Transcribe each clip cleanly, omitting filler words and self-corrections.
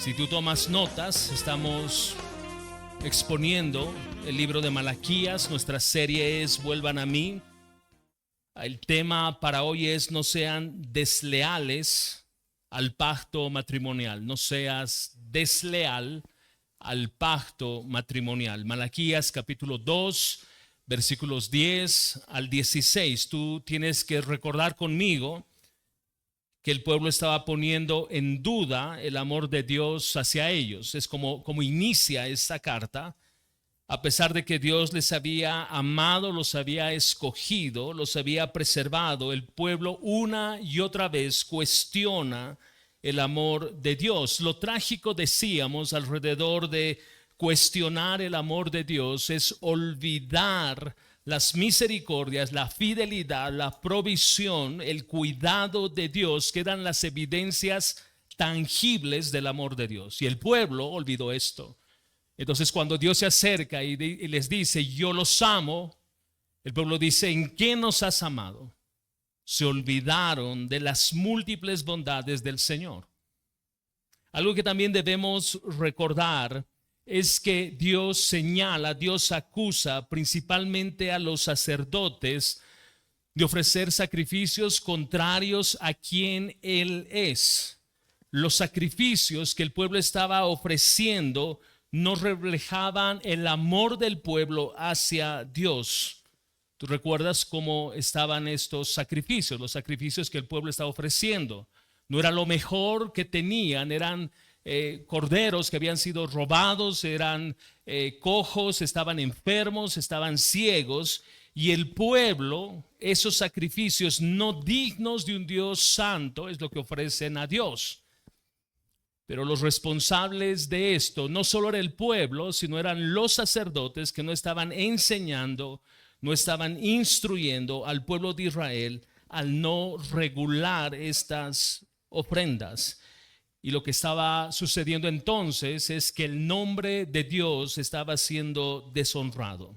Si tú tomas notas, estamos exponiendo el libro de Malaquías. Nuestra serie es Vuelvan a mí. El tema para hoy es: no sean desleales al pacto matrimonial. No seas desleal al pacto matrimonial. Malaquías capítulo 2, versículos 10 al 16. Tú tienes que recordar conmigo que el pueblo estaba poniendo en duda el amor de Dios hacia ellos. Es como inicia esta carta. A pesar de que Dios les había amado, los había escogido, los había preservado, el pueblo una y otra vez cuestiona el amor de Dios. Lo trágico, decíamos, alrededor de cuestionar el amor de Dios es olvidar las misericordias, la fidelidad, la provisión, el cuidado de Dios, que eran las evidencias tangibles del amor de Dios. Y el pueblo olvidó esto. Entonces, cuando Dios se acerca y les dice: yo los amo, el pueblo dice: ¿en qué nos has amado? Se olvidaron de las múltiples bondades del Señor. Algo que también debemos recordar es que Dios señala, Dios acusa principalmente a los sacerdotes de ofrecer sacrificios contrarios a quien Él es. Los sacrificios que el pueblo estaba ofreciendo no reflejaban el amor del pueblo hacia Dios. ¿Tú recuerdas cómo estaban estos sacrificios? Los sacrificios que el pueblo estaba ofreciendo no era lo mejor que tenían, eran corderos que habían sido robados, eran cojos, estaban enfermos, estaban ciegos, y el pueblo, esos sacrificios no dignos de un Dios santo, es lo que ofrecen a Dios. Pero los responsables de esto no solo era el pueblo, sino eran los sacerdotes que no estaban enseñando, no estaban instruyendo al pueblo de Israel al no regular estas ofrendas. Y lo que estaba sucediendo entonces es que el nombre de Dios estaba siendo deshonrado.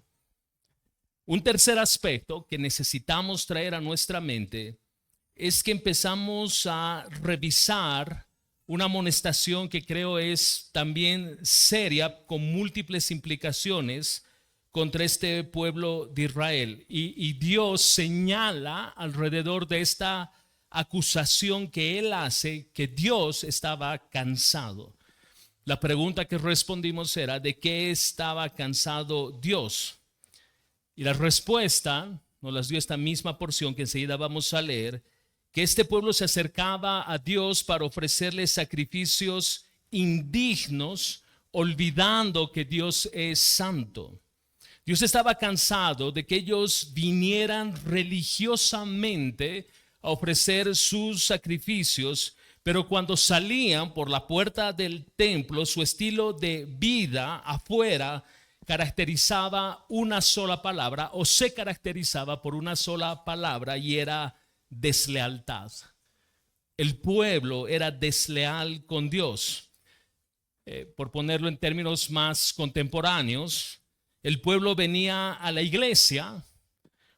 Un tercer aspecto que necesitamos traer a nuestra mente es que empezamos a revisar una amonestación que creo es también seria, con múltiples implicaciones contra este pueblo de Israel. Y Dios señala alrededor de esta acusación que Él hace, que Dios estaba cansado. La pregunta que respondimos era: ¿de qué estaba cansado Dios? Y la respuesta nos las dio esta misma porción que enseguida vamos a leer, que este pueblo se acercaba a Dios para ofrecerle sacrificios indignos, olvidando que Dios es santo. Dios estaba cansado de que ellos vinieran religiosamente a ofrecer sus sacrificios, pero cuando salían por la puerta del templo, su estilo de vida afuera caracterizaba una sola palabra, o se caracterizaba por una sola palabra, y era deslealtad. El pueblo era desleal con Dios. Por ponerlo en términos más contemporáneos, el pueblo venía a la iglesia,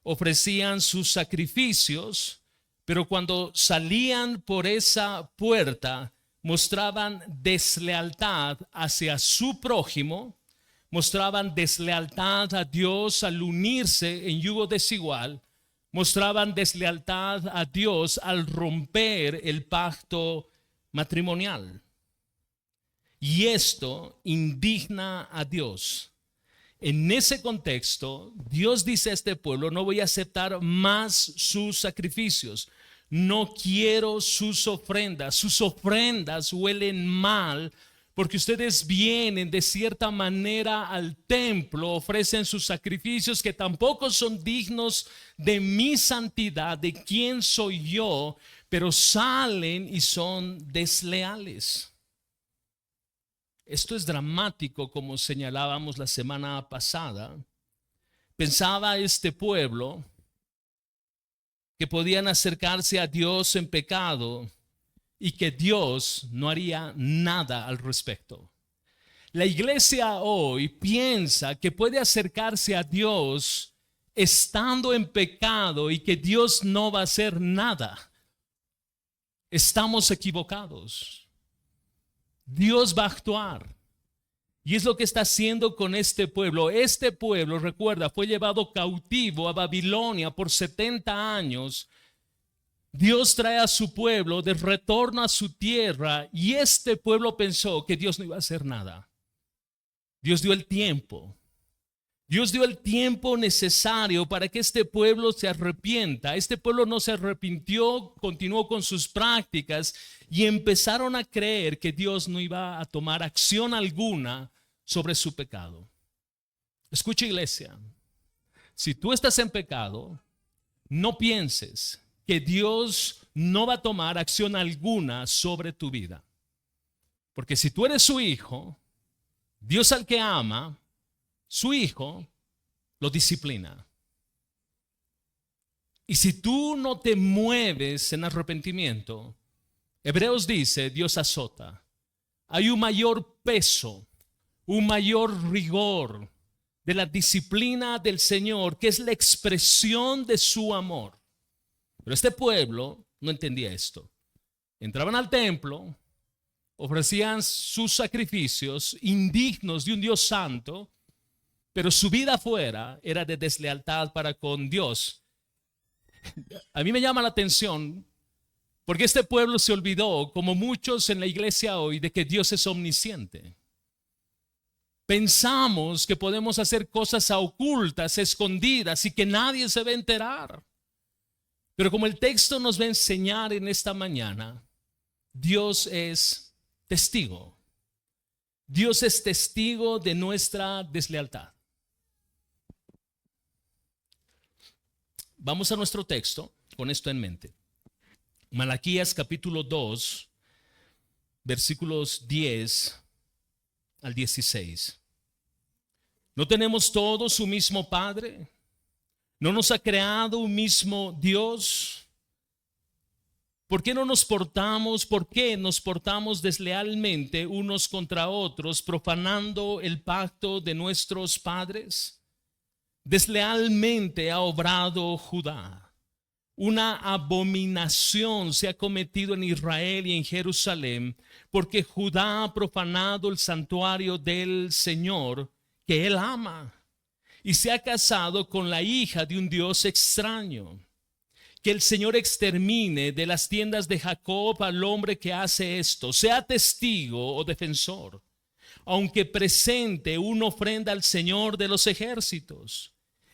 ofrecían sus sacrificios, pero cuando salían por esa puerta mostraban deslealtad hacia su prójimo, mostraban deslealtad a Dios al unirse en yugo desigual, mostraban deslealtad a Dios al romper el pacto matrimonial. Y esto indigna a Dios. En ese contexto, Dios dice a este pueblo: no voy a aceptar más sus sacrificios, no quiero sus ofrendas huelen mal, porque ustedes vienen de cierta manera al templo, ofrecen sus sacrificios que tampoco son dignos de mi santidad, de quién soy yo, pero salen y son desleales. Esto es dramático, como señalábamos la semana pasada. Pensaba este pueblo que podían acercarse a Dios en pecado y que Dios no haría nada al respecto. La iglesia hoy piensa que puede acercarse a Dios estando en pecado y que Dios no va a hacer nada. Estamos equivocados. Dios va a actuar. Y es lo que está haciendo con este pueblo. Este pueblo, recuerda, fue llevado cautivo a Babilonia por 70 años. Dios trae a su pueblo de retorno a su tierra y este pueblo pensó que Dios no iba a hacer nada. Dios dio el tiempo. Dios dio el tiempo necesario para que este pueblo se arrepienta. Este pueblo no se arrepintió, continuó con sus prácticas y empezaron a creer que Dios no iba a tomar acción alguna sobre su pecado. Escucha, iglesia, si tú estás en pecado, no pienses que Dios no va a tomar acción alguna sobre tu vida. Porque si tú eres su hijo, Dios al que ama, su hijo lo disciplina. Y si tú no te mueves en arrepentimiento, Hebreos dice, Dios azota. Hay un mayor peso, un mayor rigor de la disciplina del Señor, que es la expresión de su amor. Pero este pueblo no entendía esto. Entraban al templo, ofrecían sus sacrificios indignos de un Dios santo, pero su vida afuera era de deslealtad para con Dios. A mí me llama la atención porque este pueblo se olvidó, como muchos en la iglesia hoy, de que Dios es omnisciente. Pensamos que podemos hacer cosas ocultas, escondidas y que nadie se va a enterar. Pero como el texto nos va a enseñar en esta mañana, Dios es testigo. Dios es testigo de nuestra deslealtad. Vamos a nuestro texto con esto en mente. Malaquías capítulo 2, versículos 10 al 16. ¿No tenemos todos un mismo Padre? ¿No nos ha creado un mismo Dios? ¿Por qué nos portamos deslealmente unos contra otros, profanando el pacto de nuestros padres? Deslealmente ha obrado Judá. Una abominación se ha cometido en Israel y en Jerusalén, porque Judá ha profanado el santuario del Señor, que él ama, y se ha casado con la hija de un Dios extraño. Que el Señor extermine de las tiendas de Jacob al hombre que hace esto, sea testigo o defensor, aunque presente una ofrenda al Señor de los ejércitos.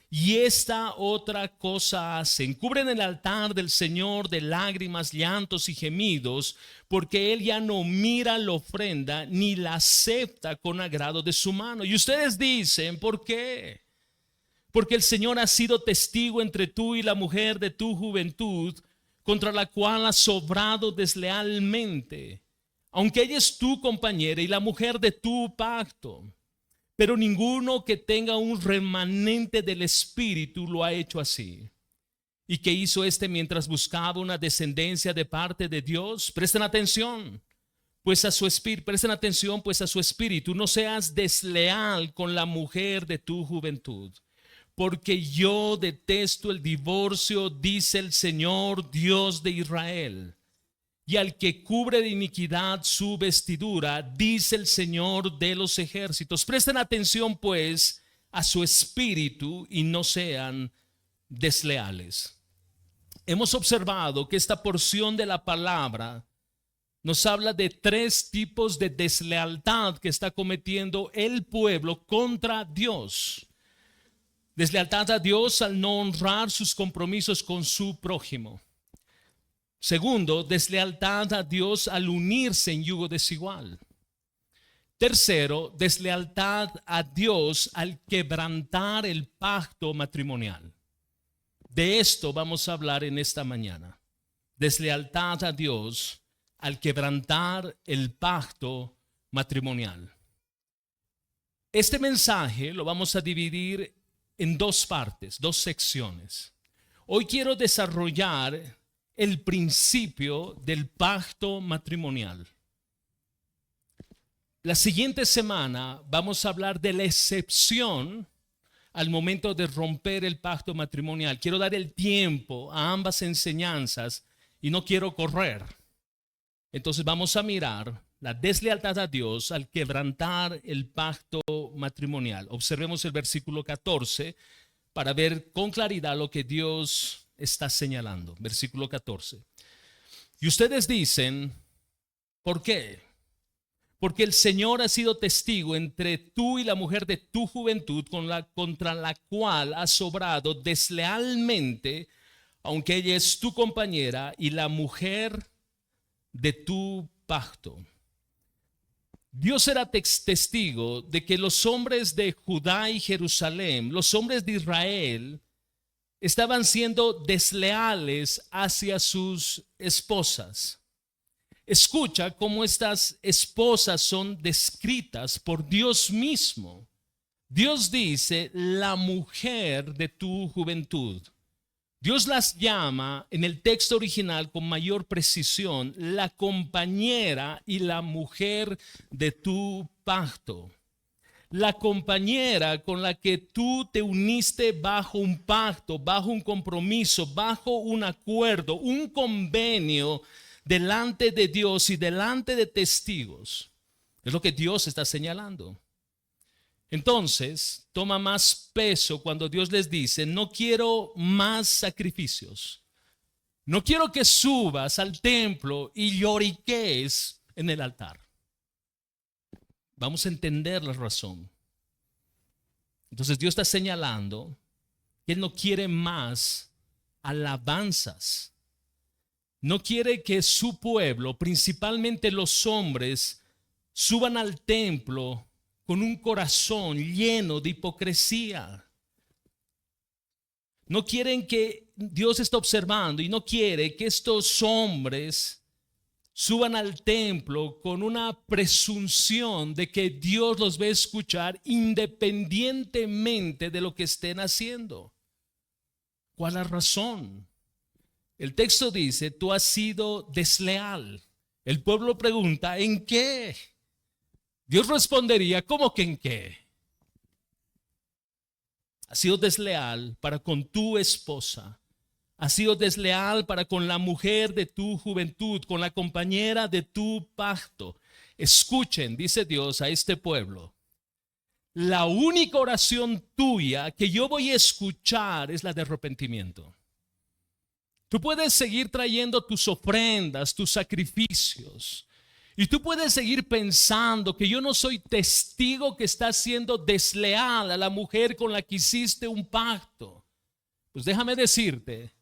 Y esta otra cosa hacen: cubren el altar del Señor de lágrimas, llantos y gemidos, porque Él ya no mira la ofrenda ni la acepta con agrado de su mano. Y ustedes dicen, ¿por qué? Porque el Señor ha sido testigo entre tú y la mujer de tu juventud, contra la cual has obrado deslealmente, aunque ella es tu compañera y la mujer de tu pacto. Pero ninguno que tenga un remanente del Espíritu lo ha hecho así. ¿Y qué hizo este mientras buscaba una descendencia de parte de Dios? Presten atención, pues a su espíritu. No seas desleal con la mujer de tu juventud, porque yo detesto el divorcio, dice el Señor Dios de Israel. Y al que cubre de iniquidad su vestidura, dice el Señor de los ejércitos. Presten atención pues a su espíritu y no sean desleales. Hemos observado que esta porción de la palabra nos habla de tres tipos de deslealtad que está cometiendo el pueblo contra Dios. Deslealtad a Dios al no honrar sus compromisos con su prójimo. Segundo, deslealtad a Dios al unirse en yugo desigual. Tercero, deslealtad a Dios al quebrantar el pacto matrimonial. De esto vamos a hablar en esta mañana. Deslealtad a Dios al quebrantar el pacto matrimonial. Este mensaje lo vamos a dividir en dos partes, dos secciones. Hoy quiero desarrollar el principio del pacto matrimonial. La siguiente semana vamos a hablar de la excepción al momento de romper el pacto matrimonial. Quiero dar el tiempo a ambas enseñanzas y no quiero correr. Entonces vamos a mirar la deslealtad a Dios al quebrantar el pacto matrimonial. Observemos el versículo 14 para ver con claridad lo que Dios está señalando. Versículo 14. Y ustedes dicen, ¿por qué? Porque el Señor ha sido testigo entre tú y la mujer de tu juventud contra la cual has obrado deslealmente, aunque ella es tu compañera y la mujer de tu pacto. Dios era testigo de que los hombres de Judá y Jerusalén, los hombres de Israel, estaban siendo desleales hacia sus esposas. Escucha cómo estas esposas son descritas por Dios mismo. Dios dice, la mujer de tu juventud. Dios las llama en el texto original con mayor precisión, la compañera y la mujer de tu pacto. La compañera con la que tú te uniste bajo un pacto, bajo un compromiso, bajo un acuerdo, un convenio delante de Dios y delante de testigos. Es lo que Dios está señalando. Entonces, toma más peso cuando Dios les dice, no quiero más sacrificios. No quiero que subas al templo y lloriquees en el altar. Vamos a entender la razón. Entonces Dios está señalando que Él no quiere más alabanzas. No quiere que su pueblo, principalmente los hombres, suban al templo con un corazón lleno de hipocresía. No quieren que Dios está observando y no quiere que estos hombres suban al templo con una presunción de que Dios los va a escuchar independientemente de lo que estén haciendo. ¿Cuál es la razón? El texto dice, tú has sido desleal. El pueblo pregunta, ¿en qué? Dios respondería, ¿cómo que en qué? Has sido desleal para con tu esposa. Has sido desleal para con la mujer de tu juventud, con la compañera de tu pacto. Escuchen, dice Dios a este pueblo. La única oración tuya que yo voy a escuchar es la de arrepentimiento. Tú puedes seguir trayendo tus ofrendas, tus sacrificios. Y tú puedes seguir pensando que yo no soy testigo que estás siendo desleal a la mujer con la que hiciste un pacto. Pues déjame decirte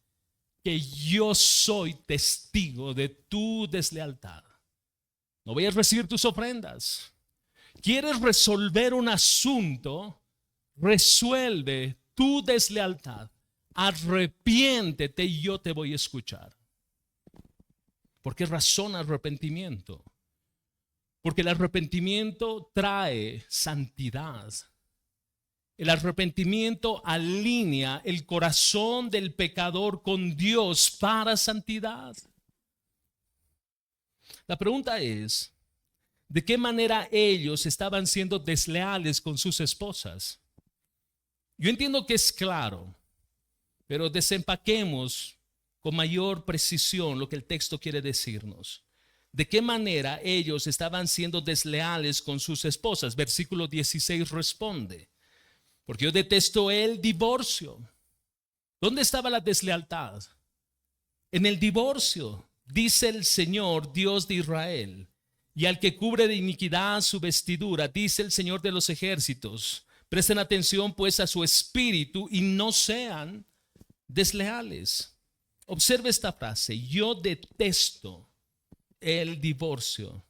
que yo soy testigo de tu deslealtad. No voy a recibir tus ofrendas. ¿Quieres resolver un asunto? Resuelve tu deslealtad. Arrepiéntete y yo te voy a escuchar. ¿Por qué razón arrepentimiento? Porque el arrepentimiento trae santidad. El arrepentimiento alinea el corazón del pecador con Dios para santidad. La pregunta es, ¿de qué manera ellos estaban siendo desleales con sus esposas? Yo entiendo que es claro, pero desempaquemos con mayor precisión lo que el texto quiere decirnos. ¿De qué manera ellos estaban siendo desleales con sus esposas? Versículo 16 responde, porque yo detesto el divorcio. ¿Dónde estaba la deslealtad? En el divorcio, dice el Señor, Dios de Israel, y al que cubre de iniquidad su vestidura, dice el Señor de los ejércitos. Presten atención pues a su espíritu y no sean desleales. Observe esta frase, yo detesto el divorcio.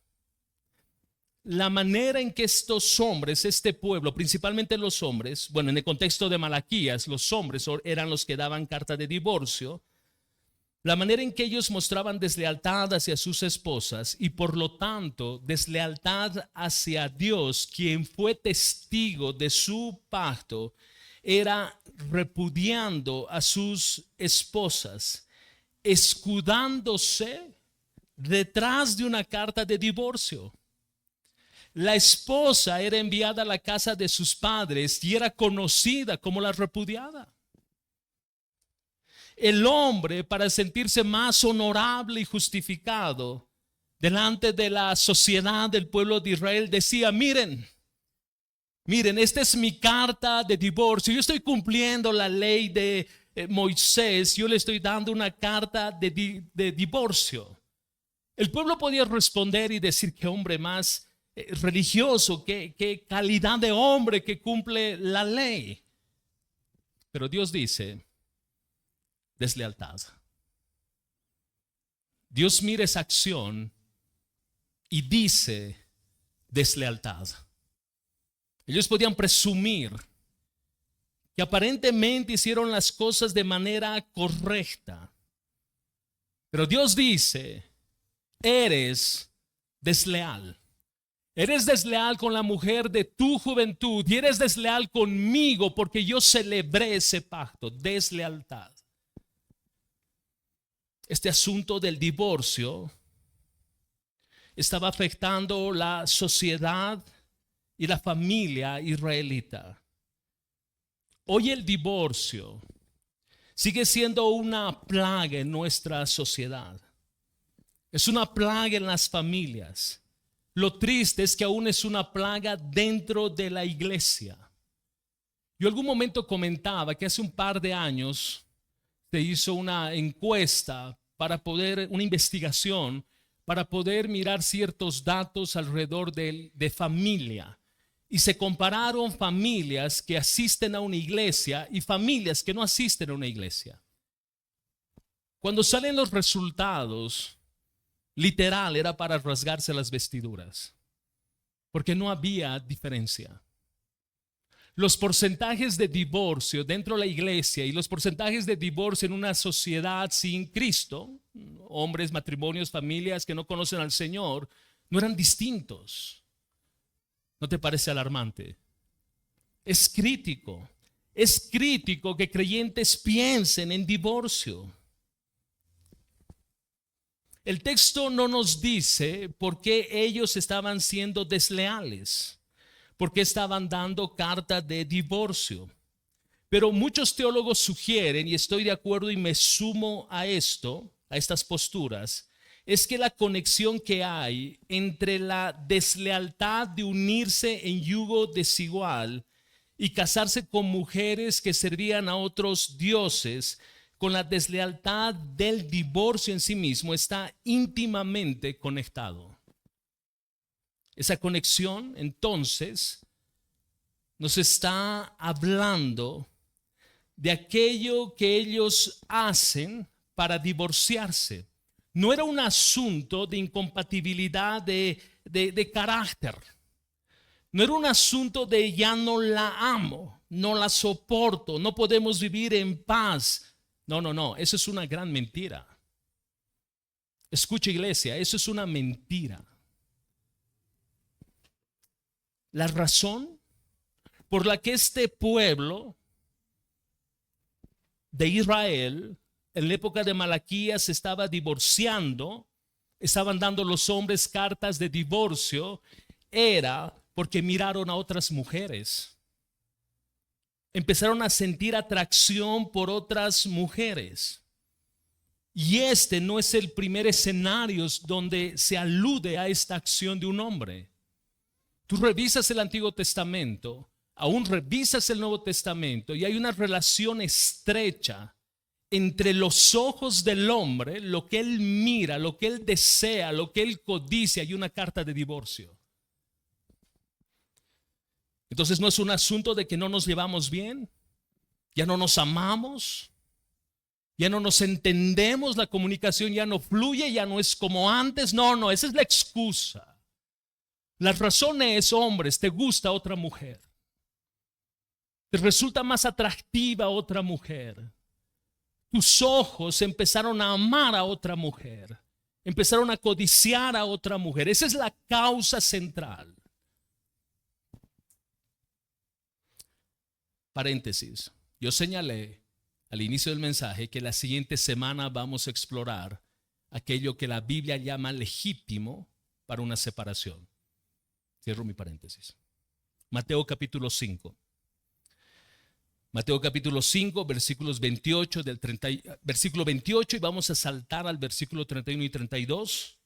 La manera en que estos hombres, este pueblo, principalmente los hombres, bueno, en el contexto de Malaquías, los hombres eran los que daban carta de divorcio. La manera en que ellos mostraban deslealtad hacia sus esposas y por lo tanto deslealtad hacia Dios, quien fue testigo de su pacto, era repudiando a sus esposas, escudándose detrás de una carta de divorcio. La esposa era enviada a la casa de sus padres y era conocida como la repudiada. El hombre, para sentirse más honorable y justificado, delante de la sociedad del pueblo de Israel, decía: miren, esta es mi carta de divorcio. Yo estoy cumpliendo la ley de Moisés. Yo le estoy dando una carta de divorcio. El pueblo podía responder y decir: qué hombre más religioso, qué calidad de hombre que cumple la ley. Pero Dios dice: deslealtad. Dios mira esa acción y dice: deslealtad. Ellos podían presumir que aparentemente hicieron las cosas de manera correcta, pero Dios dice: eres desleal. Eres desleal con la mujer de tu juventud y eres desleal conmigo porque yo celebré ese pacto. Deslealtad. Este asunto del divorcio estaba afectando la sociedad y la familia israelita. Hoy el divorcio sigue siendo una plaga en nuestra sociedad. Es una plaga en las familias. Lo triste es que aún es una plaga dentro de la iglesia. Yo algún momento comentaba que hace un par de años se hizo una encuesta una investigación para poder mirar ciertos datos alrededor de familia. Y se compararon familias que asisten a una iglesia y familias que no asisten a una iglesia. Cuando salen los resultados, literal era para rasgarse las vestiduras, porque no había diferencia. Los porcentajes de divorcio dentro de la iglesia y los porcentajes de divorcio en una sociedad sin Cristo, hombres, matrimonios, familias que no conocen al Señor, no eran distintos. ¿No te parece alarmante? Es crítico que creyentes piensen en divorcio. El texto no nos dice por qué ellos estaban siendo desleales, por qué estaban dando carta de divorcio. Pero muchos teólogos sugieren, y estoy de acuerdo y me sumo a esto, a estas posturas, es que la conexión que hay entre la deslealtad de unirse en yugo desigual y casarse con mujeres que servían a otros dioses, con la deslealtad del divorcio en sí mismo, está íntimamente conectado. Esa conexión, entonces, nos está hablando de aquello que ellos hacen para divorciarse. No era un asunto de incompatibilidad de carácter. No era un asunto de ya no la amo, no la soporto, no podemos vivir en paz. No, eso es una gran mentira. Escucha, iglesia, eso es una mentira. La razón por la que este pueblo de Israel en la época de Malaquías se estaba divorciando, estaban dando los hombres cartas de divorcio, era porque miraron a otras mujeres. Empezaron a sentir atracción por otras mujeres. Y este no es el primer escenario donde se alude a esta acción de un hombre. Tú revisas el Antiguo Testamento, aún revisas el Nuevo Testamento y hay una relación estrecha entre los ojos del hombre, lo que él mira, lo que él desea, lo que él codicia y una carta de divorcio. Entonces no es un asunto de que no nos llevamos bien, ya no nos amamos, ya no nos entendemos, la comunicación ya no fluye, ya no es como antes. No, esa es la excusa. La razón es: hombres, te gusta otra mujer, te resulta más atractiva otra mujer. Tus ojos empezaron a amar a otra mujer, empezaron a codiciar a otra mujer. Esa es la causa central. Paréntesis, yo señalé al inicio del mensaje que la siguiente semana vamos a explorar aquello que la Biblia llama legítimo para una separación. Cierro mi paréntesis. Mateo capítulo 5. Mateo capítulo 5, versículos 28 versículo 28 y vamos a saltar al versículo 31 y 32.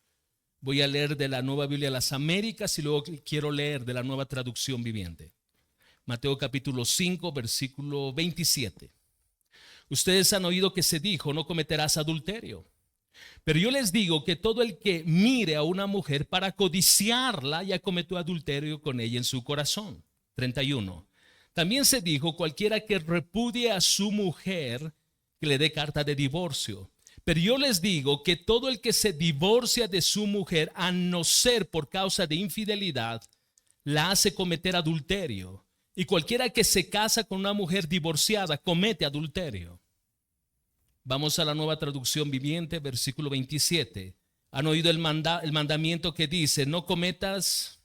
Voy a leer de la Nueva Biblia de las Américas y luego quiero leer de la Nueva Traducción Viviente. Mateo capítulo 5, versículo 27. Ustedes han oído que se dijo, no cometerás adulterio. Pero yo les digo que todo el que mire a una mujer para codiciarla ya cometió adulterio con ella en su corazón. 31. También se dijo, cualquiera que repudie a su mujer, que le dé carta de divorcio. Pero yo les digo que todo el que se divorcia de su mujer, a no ser por causa de infidelidad, la hace cometer adulterio. Y cualquiera que se casa con una mujer divorciada comete adulterio. Vamos a la Nueva Traducción Viviente, versículo 27. ¿Han oído el mandamiento que dice, no cometas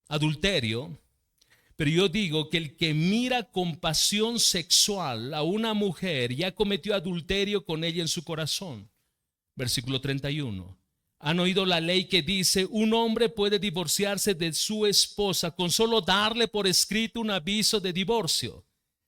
adulterio? Pero yo digo que el que mira con pasión sexual a una mujer ya cometió adulterio con ella en su corazón. Versículo 31. ¿Han oído la ley que dice, un hombre puede divorciarse de su esposa con solo darle por escrito un aviso de divorcio?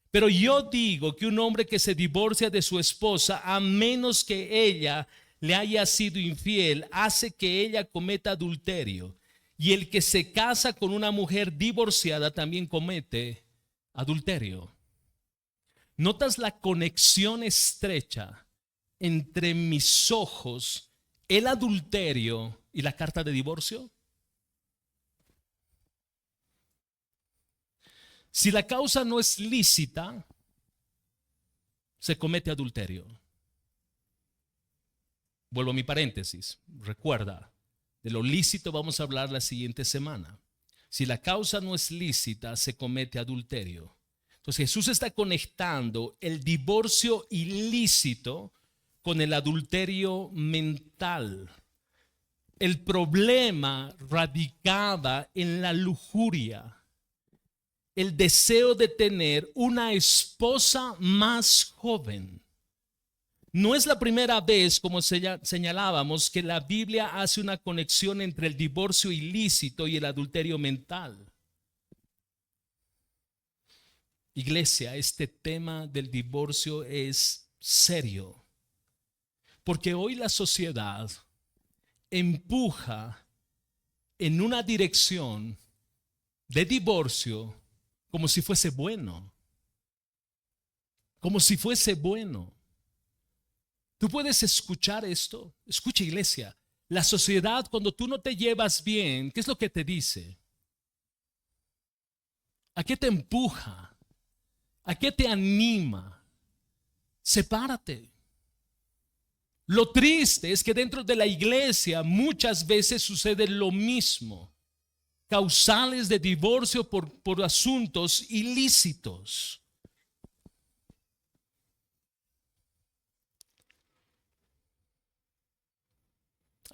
Pero yo digo que un hombre que se divorcia de su esposa, a menos que ella le haya sido infiel, hace que ella cometa adulterio. Y el que se casa con una mujer divorciada también comete adulterio. ¿Notas la conexión estrecha entre mis ojos, el adulterio y la carta de divorcio? Si la causa no es lícita, se comete adulterio. Vuelvo a mi paréntesis. Recuerda, de lo lícito vamos a hablar la siguiente semana. Si la causa no es lícita, se comete adulterio. Entonces Jesús está conectando el divorcio ilícito con el adulterio mental. El problema radicaba en la lujuria, el deseo de tener una esposa más joven. No es la primera vez, como señalábamos, que la Biblia hace una conexión entre el divorcio ilícito y el adulterio mental. Iglesia, este tema del divorcio es serio, porque hoy la sociedad empuja en una dirección de divorcio como si fuese bueno. Como si fuese bueno. Tú puedes escuchar esto. Escucha, iglesia. La sociedad, cuando tú no te llevas bien, ¿qué es lo que te dice? ¿A qué te empuja? ¿A qué te anima? Sepárate. Lo triste es que dentro de la iglesia muchas veces sucede lo mismo. Causales de divorcio por asuntos ilícitos.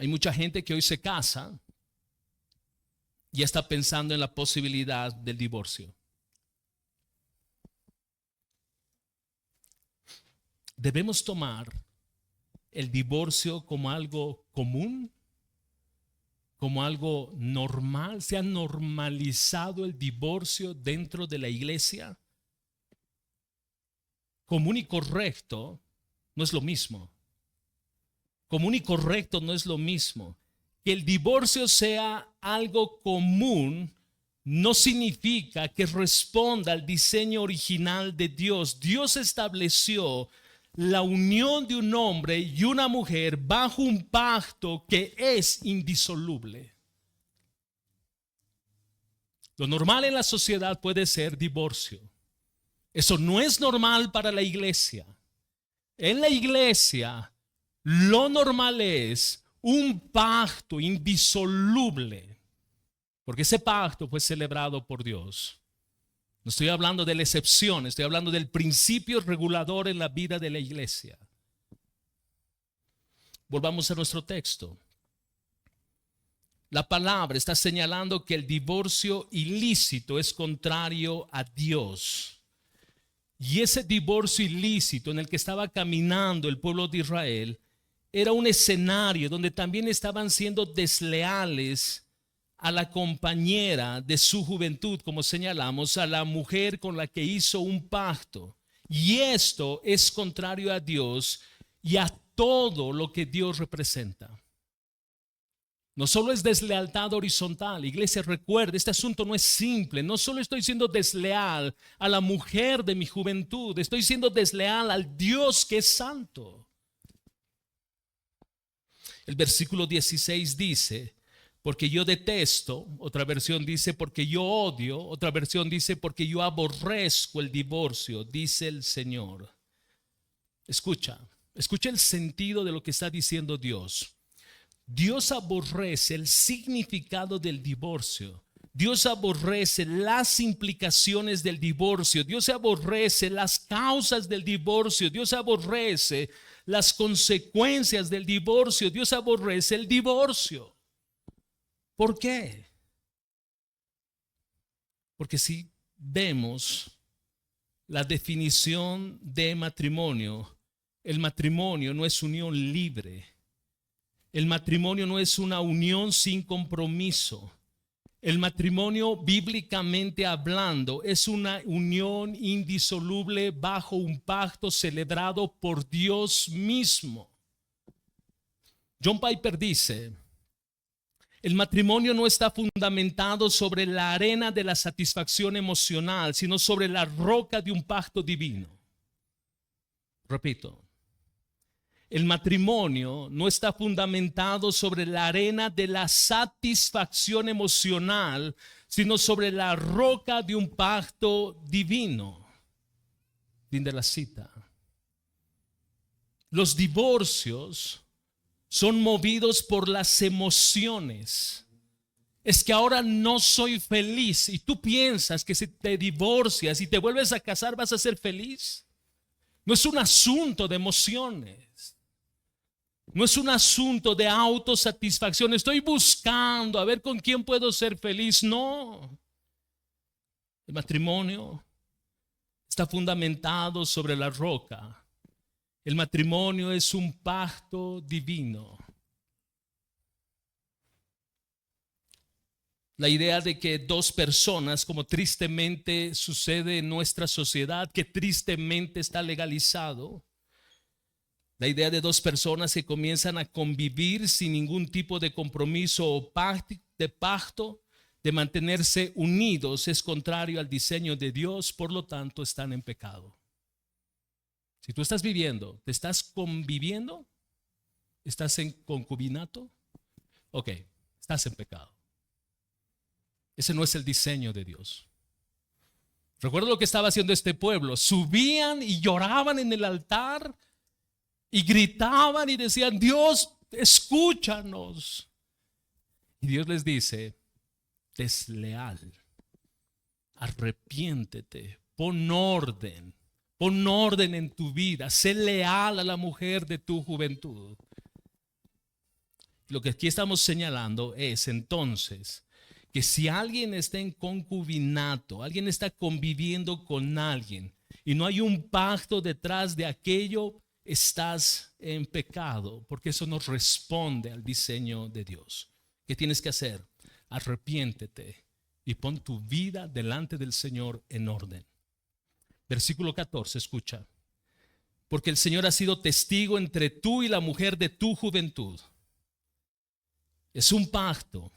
Hay mucha gente que hoy se casa y ya está pensando en la posibilidad del divorcio. Debemos tomar el divorcio como algo común, como algo normal. ¿Se ha normalizado el divorcio dentro de la iglesia? Común y correcto no es lo mismo. Común y correcto no es lo mismo. Que el divorcio sea algo común no significa que responda al diseño original de Dios. Dios estableció la unión de un hombre y una mujer bajo un pacto que es indisoluble. Lo normal en la sociedad puede ser divorcio. Eso no es normal para la iglesia. En la iglesia, lo normal es un pacto indisoluble, porque ese pacto fue celebrado por Dios. No estoy hablando de la excepción, estoy hablando del principio regulador en la vida de la iglesia. Volvamos a nuestro texto. La palabra está señalando que el divorcio ilícito es contrario a Dios. Y ese divorcio ilícito en el que estaba caminando el pueblo de Israel era un escenario donde también estaban siendo desleales a la compañera de su juventud, como señalamos, a la mujer con la que hizo un pacto. Y esto es contrario a Dios y a todo lo que Dios representa. No solo es deslealtad horizontal. Iglesia, recuerde, este asunto no es simple. No solo estoy siendo desleal a la mujer de mi juventud, estoy siendo desleal al Dios que es santo. El versículo 16 dice, porque yo detesto, otra versión dice, porque yo odio, otra versión dice, porque yo aborrezco el divorcio, dice el Señor. Escucha el sentido de lo que está diciendo Dios. Dios aborrece el significado del divorcio. Dios aborrece las implicaciones del divorcio. Dios aborrece las causas del divorcio. Dios aborrece las consecuencias del divorcio. Dios aborrece el divorcio. ¿Por qué? Porque si vemos la definición de matrimonio, el matrimonio no es unión libre. El matrimonio no es una unión sin compromiso. El matrimonio, bíblicamente hablando, es una unión indisoluble bajo un pacto celebrado por Dios mismo. John Piper dice, el matrimonio no está fundamentado sobre la arena de la satisfacción emocional, sino sobre la roca de un pacto divino. Repito. El matrimonio no está fundamentado sobre la arena de la satisfacción emocional, sino sobre la roca de un pacto divino. Fin de la cita. Los divorcios son movidos por las emociones. Es que ahora no soy feliz y tú piensas que si te divorcias y te vuelves a casar vas a ser feliz. No es un asunto de emociones. No es un asunto de autosatisfacción. Estoy buscando a ver con quién puedo ser feliz. No. El matrimonio está fundamentado sobre la roca. El matrimonio es un pacto divino. La idea de que dos personas, como tristemente sucede en nuestra sociedad, que tristemente está legalizado, la idea de dos personas que comienzan a convivir sin ningún tipo de compromiso o pacto, de mantenerse unidos, es contrario al diseño de Dios, por lo tanto están en pecado. Si tú estás viviendo, ¿te estás conviviendo? ¿Estás en concubinato? Ok, estás en pecado. Ese no es el diseño de Dios. Recuerdo lo que estaba haciendo este pueblo. Subían y lloraban en el altar y gritaban y decían, Dios, escúchanos. Y Dios les dice, desleal, arrepiéntete, pon orden en tu vida, sé leal a la mujer de tu juventud. Lo que aquí estamos señalando es entonces que si alguien está en concubinato, alguien está conviviendo con alguien y no hay un pacto detrás de aquello, estás en pecado, porque eso no responde al diseño de Dios. ¿Qué tienes que hacer? Arrepiéntete y pon tu vida delante del Señor en orden. Versículo 14, escucha. Porque el Señor ha sido testigo entre tú y la mujer de tu juventud. Es un pacto,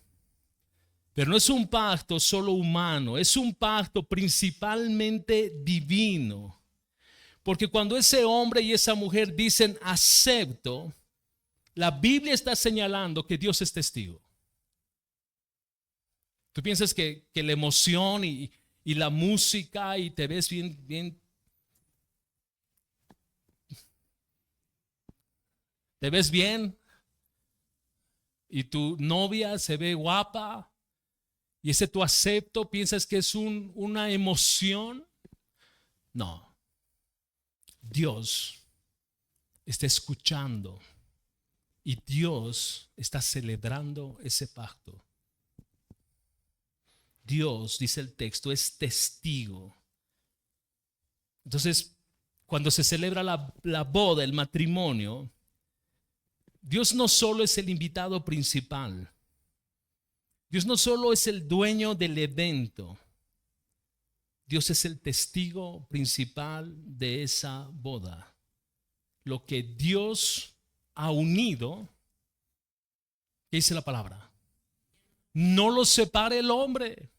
pero no es un pacto solo humano, es un pacto principalmente divino. Porque cuando ese hombre y esa mujer dicen acepto, la Biblia está señalando que Dios es testigo. Tú piensas que la emoción y la música y te ves bien, te ves bien y tu novia se ve guapa y ese tu acepto piensas que es una emoción. No. Dios está escuchando y Dios está celebrando ese pacto. Dios, dice el texto, es testigo. Entonces, cuando se celebra la boda, el matrimonio, Dios no solo es el invitado principal. Dios no solo es el dueño del evento. Dios es el testigo principal de esa boda. Lo que Dios ha unido, ¿Qué dice la palabra? No los separe el hombre.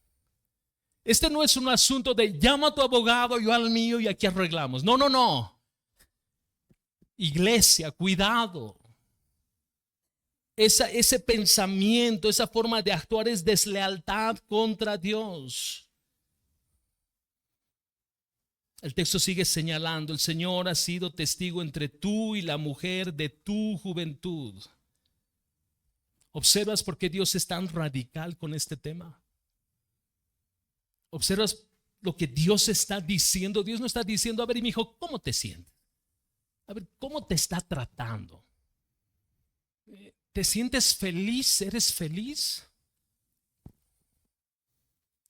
Este no es un asunto de llama a tu abogado, yo al mío y aquí arreglamos. No, no, no. Iglesia, cuidado. Ese pensamiento, esa forma de actuar es deslealtad contra Dios. El texto sigue señalando, el Señor ha sido testigo entre tú y la mujer de tu juventud. ¿Observas por qué Dios es tan radical con este tema? ¿Observas lo que Dios está diciendo? Dios no está diciendo, a ver, mi hijo, ¿cómo te sientes? A ver, ¿cómo te está tratando? ¿Te sientes feliz? ¿Eres feliz?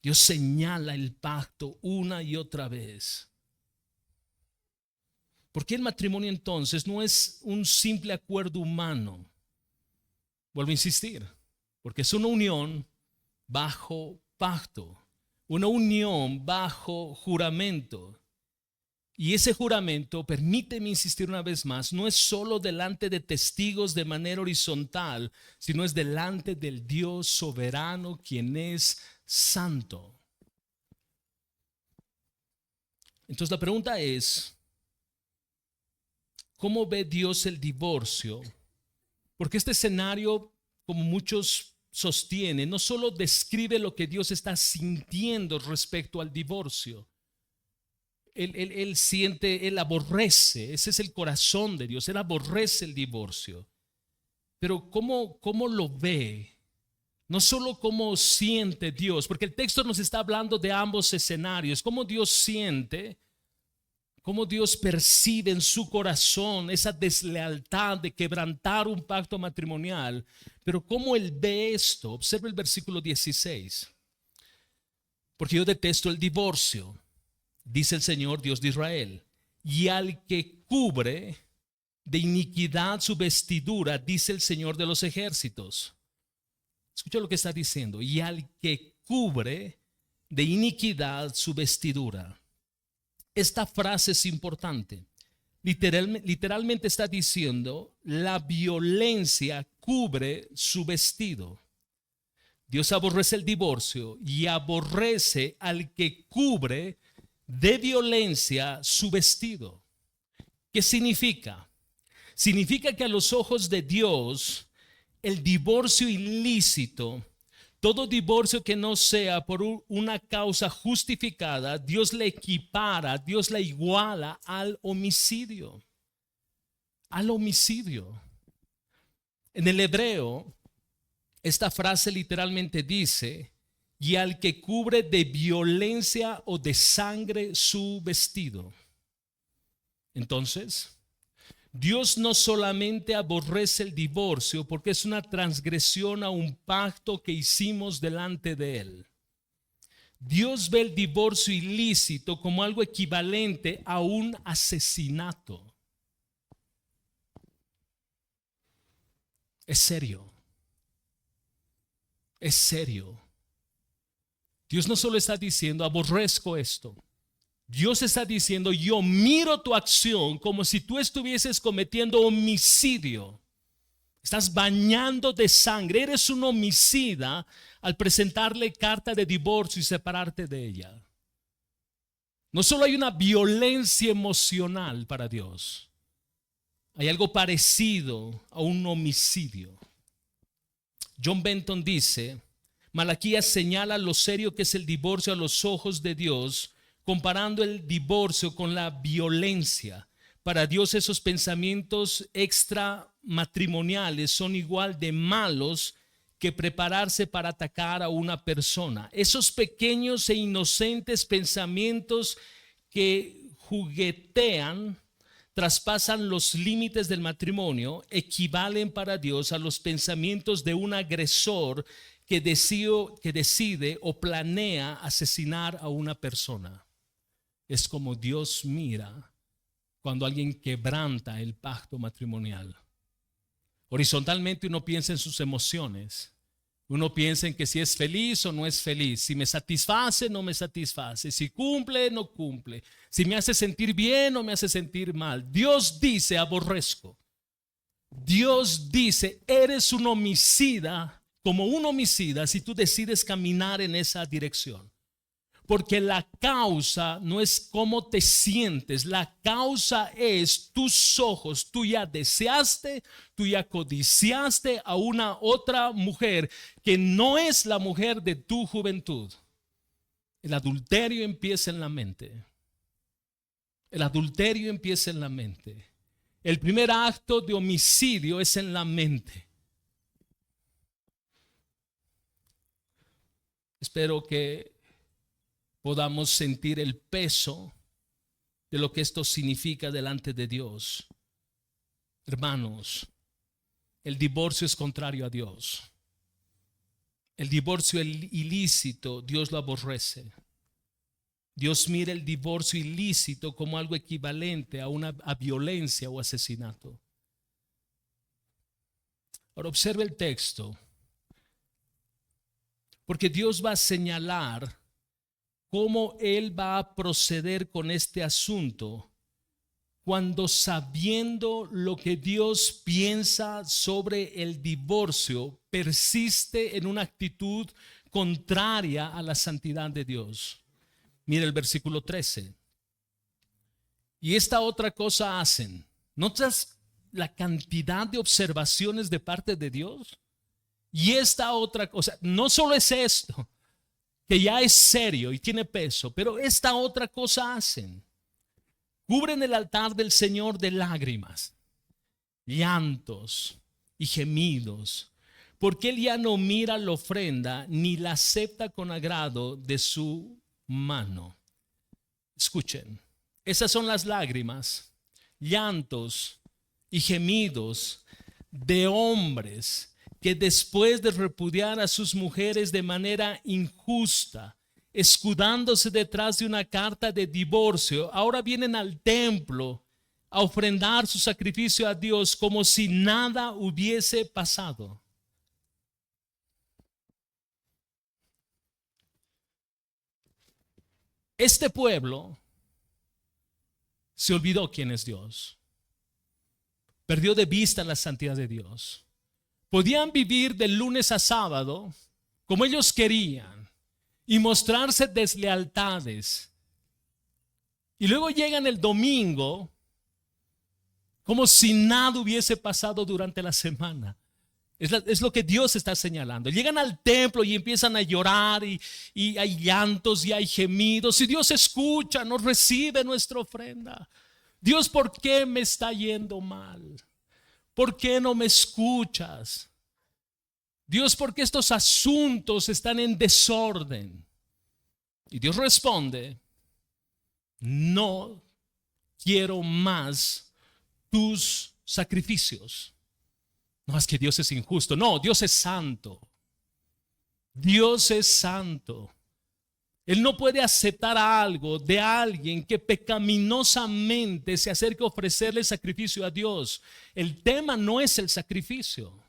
Dios señala el pacto una y otra vez. ¿Por qué el matrimonio entonces no es un simple acuerdo humano? Vuelvo a insistir, porque es una unión bajo pacto, una unión bajo juramento. Y ese juramento, permíteme insistir una vez más, no es solo delante de testigos de manera horizontal, sino es delante del Dios soberano, quien es santo. Entonces la pregunta es, ¿cómo ve Dios el divorcio? Porque este escenario, como muchos sostienen, no solo describe lo que Dios está sintiendo respecto al divorcio. Él siente, él aborrece, ese es el corazón de Dios, él aborrece el divorcio. Pero ¿cómo lo ve? No solo cómo siente Dios, porque el texto nos está hablando de ambos escenarios, cómo Dios siente, cómo Dios percibe en su corazón esa deslealtad de quebrantar un pacto matrimonial, pero cómo él ve esto. Observa el versículo 16. Porque yo detesto el divorcio, dice el Señor Dios de Israel, y al que cubre de iniquidad su vestidura, dice el Señor de los ejércitos. Escucha lo que está diciendo, y al que cubre de iniquidad su vestidura. Esta frase es importante. Literalmente está diciendo, la violencia cubre su vestido. Dios aborrece el divorcio y aborrece al que cubre de violencia su vestido. ¿Qué significa? Significa que a los ojos de Dios, el divorcio ilícito, todo divorcio que no sea por una causa justificada, Dios le equipara, Dios le iguala al homicidio. Al homicidio. En el hebreo, esta frase literalmente dice, y al que cubre de violencia o de sangre su vestido. Entonces, Dios no solamente aborrece el divorcio porque es una transgresión a un pacto que hicimos delante de Él. Dios ve el divorcio ilícito como algo equivalente a un asesinato. Es serio. Es serio. Dios no solo está diciendo, aborrezco esto. Dios está diciendo, yo miro tu acción como si tú estuvieses cometiendo homicidio. Estás bañando de sangre. Eres un homicida al presentarle carta de divorcio y separarte de ella. No solo hay una violencia emocional para Dios. Hay algo parecido a un homicidio. John Benton dice, Malaquías señala lo serio que es el divorcio a los ojos de Dios, comparando el divorcio con la violencia. Para Dios esos pensamientos extramatrimoniales son igual de malos que prepararse para atacar a una persona. Esos pequeños e inocentes pensamientos que juguetean, traspasan los límites del matrimonio, equivalen para Dios a los pensamientos de un agresor que decide o planea asesinar a una persona. Es como Dios mira cuando alguien quebranta el pacto matrimonial. Horizontalmente uno piensa en sus emociones. Uno piensa en que si es feliz o no es feliz, si me satisface o no me satisface, si cumple o no cumple, si me hace sentir bien o me hace sentir mal. Dios dice aborrezco. Dios dice, eres un homicida, como un homicida, si tú decides caminar en esa dirección. Porque la causa no es cómo te sientes, la causa es tus ojos. Tú ya deseaste, tú ya codiciaste a una otra mujer que no es la mujer de tu juventud. El adulterio empieza en la mente. El adulterio empieza en la mente. El primer acto de homicidio es en la mente. Espero que podamos sentir el peso de lo que esto significa delante de Dios. Hermanos, el divorcio es contrario a Dios. El divorcio ilícito, Dios lo aborrece. Dios mira el divorcio ilícito como algo equivalente a violencia o asesinato. Ahora observe el texto, porque Dios va a señalar cómo Él va a proceder con este asunto cuando, sabiendo lo que Dios piensa sobre el divorcio, persiste en una actitud contraria a la santidad de Dios. Mira el versículo 13. Y esta otra cosa hacen. ¿Notas la cantidad de observaciones de parte de Dios? Y esta otra cosa, no solo es esto, que ya es serio y tiene peso, pero esta otra cosa hacen. Cubren el altar del Señor de lágrimas, llantos y gemidos, porque Él ya no mira la ofrenda ni la acepta con agrado de su mano. Escuchen, esas son las lágrimas, llantos y gemidos de hombres que después de repudiar a sus mujeres de manera injusta, escudándose detrás de una carta de divorcio, ahora vienen al templo a ofrendar su sacrificio a Dios como si nada hubiese pasado. Este pueblo se olvidó quién es Dios. Perdió de vista la santidad de Dios. Podían vivir de lunes a sábado como ellos querían y mostrarse deslealtades. Y luego llegan el domingo como si nada hubiese pasado durante la semana. Es lo que Dios está señalando. Llegan al templo y empiezan a llorar y hay llantos y hay gemidos. Y Dios escucha, nos recibe nuestra ofrenda. Dios, ¿por qué me está yendo mal? ¿Por qué no me escuchas? Dios, ¿por qué estos asuntos están en desorden? Y Dios responde, no quiero más tus sacrificios. No es que Dios es injusto, no, Dios es santo. Dios es santo. Él no puede aceptar algo de alguien que pecaminosamente se acerca a ofrecerle sacrificio a Dios. El tema no es el sacrificio.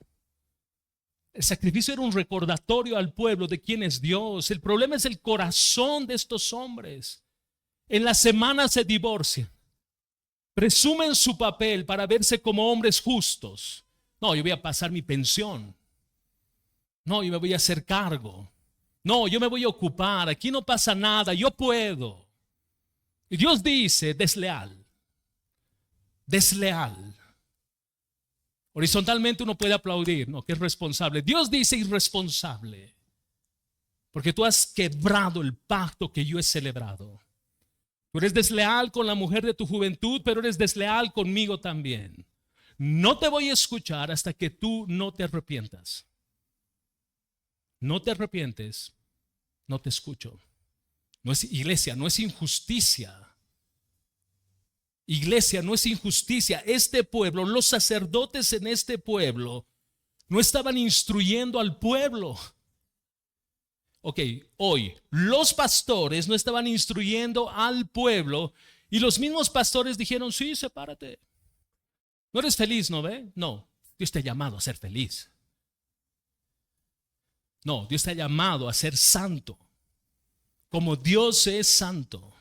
El sacrificio era un recordatorio al pueblo de quién es Dios. El problema es el corazón de estos hombres. En la semana se divorcian. Presumen su papel para verse como hombres justos. No, yo voy a pasar mi pensión. No, yo me voy a hacer cargo. No, yo me voy a ocupar. Aquí no pasa nada. Yo puedo. Y Dios dice, desleal. Desleal. Horizontalmente uno puede aplaudir, no, que es responsable. Dios dice irresponsable. Porque tú has quebrado el pacto que yo he celebrado. Tú eres desleal con la mujer de tu juventud, pero eres desleal conmigo también. No te voy a escuchar hasta que tú no te arrepientas. No te arrepientes, no te escucho. No es iglesia, no es injusticia. Iglesia, no es injusticia. Este pueblo, los sacerdotes en este pueblo, no estaban instruyendo al pueblo. Ok, hoy los pastores no estaban instruyendo al pueblo y los mismos pastores dijeron, sí, sepárate. ¿No eres feliz, no ve? No, Dios te ha llamado a ser feliz. No, Dios te ha llamado a ser santo. Como Dios es santo.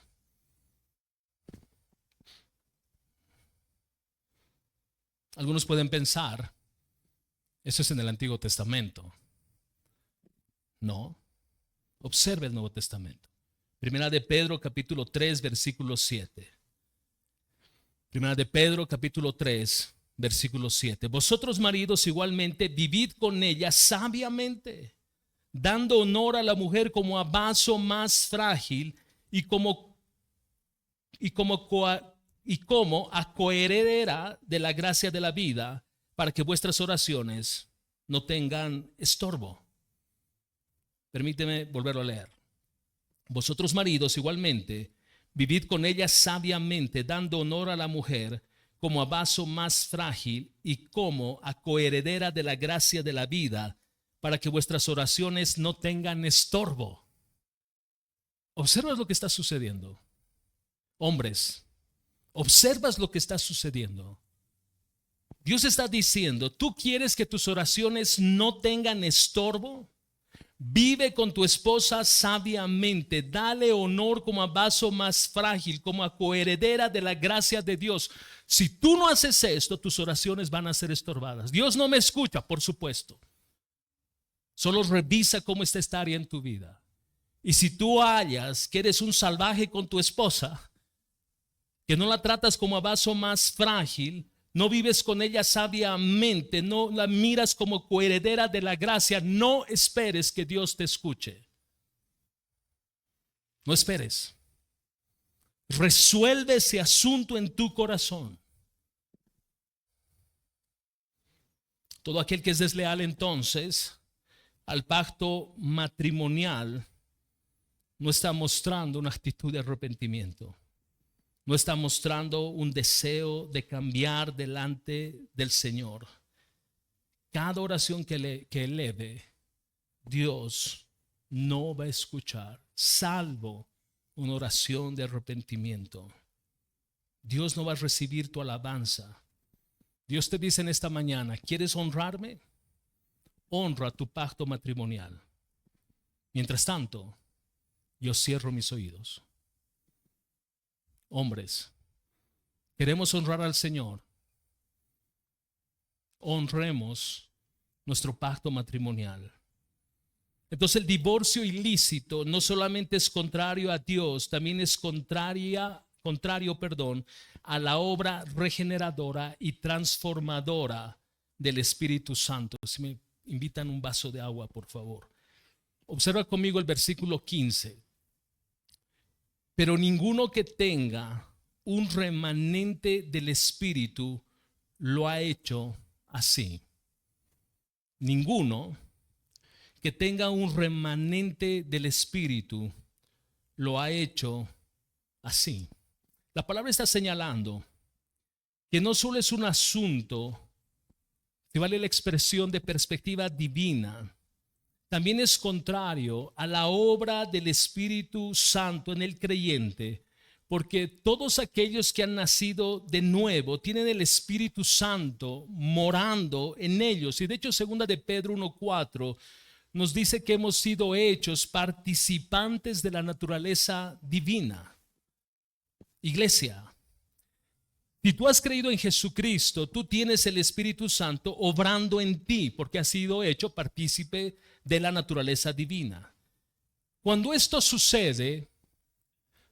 Algunos pueden pensar, eso es en el Antiguo Testamento. No, observe el Nuevo Testamento. Primera de Pedro capítulo 3 versículo 7. Primera de Pedro capítulo 3 versículo 7. Vosotros maridos igualmente vivid con ella sabiamente, dando honor a la mujer como a vaso más frágil y como a coheredera de la gracia de la vida, para que vuestras oraciones no tengan estorbo. Permíteme volverlo a leer. Vosotros maridos igualmente vivid con ella sabiamente, dando honor a la mujer como a vaso más frágil y como a coheredera de la gracia de la vida, para que vuestras oraciones no tengan estorbo. ¿Observas lo que está sucediendo? Hombres, ¿observas lo que está sucediendo? Dios está diciendo, ¿tú quieres que tus oraciones no tengan estorbo? Vive con tu esposa sabiamente, dale honor como a vaso más frágil, como a coheredera de la gracia de Dios. Si tú no haces esto, tus oraciones van a ser estorbadas. Dios no me escucha, por supuesto. Solo revisa cómo está esta área en tu vida. Y si tú hallas que eres un salvaje con tu esposa, que no la tratas como a vaso más frágil, no vives con ella sabiamente, no la miras como coheredera de la gracia, no esperes que Dios te escuche. No esperes. Resuelve ese asunto en tu corazón. Todo aquel que es desleal entonces al pacto matrimonial no está mostrando una actitud de arrepentimiento. No está mostrando un deseo de cambiar delante del Señor. Cada oración que eleve, Dios no va a escuchar, salvo una oración de arrepentimiento. Dios no va a recibir tu alabanza. Dios te dice en esta mañana, ¿quieres honrarme? Honra tu pacto matrimonial. Mientras tanto, yo cierro mis oídos. Hombres, queremos honrar al Señor. Honremos nuestro pacto matrimonial. Entonces el divorcio ilícito no solamente es contrario a Dios, también es contrario, a la obra regeneradora y transformadora del Espíritu Santo. Si me invitan un vaso de agua, por favor. Observa conmigo el versículo 15. Pero ninguno que tenga un remanente del Espíritu lo ha hecho así. Ninguno que tenga un remanente del Espíritu lo ha hecho así. La palabra está señalando que no solo es un asunto, si vale la expresión, de perspectiva divina, también es contrario a la obra del Espíritu Santo en el creyente, porque todos aquellos que han nacido de nuevo tienen el Espíritu Santo morando en ellos. Y de hecho, segunda de Pedro 1:4 nos dice que hemos sido hechos participantes de la naturaleza divina. Iglesia, si tú has creído en Jesucristo, tú tienes el Espíritu Santo obrando en ti, porque has sido hecho partícipe de la naturaleza divina. Cuando esto sucede,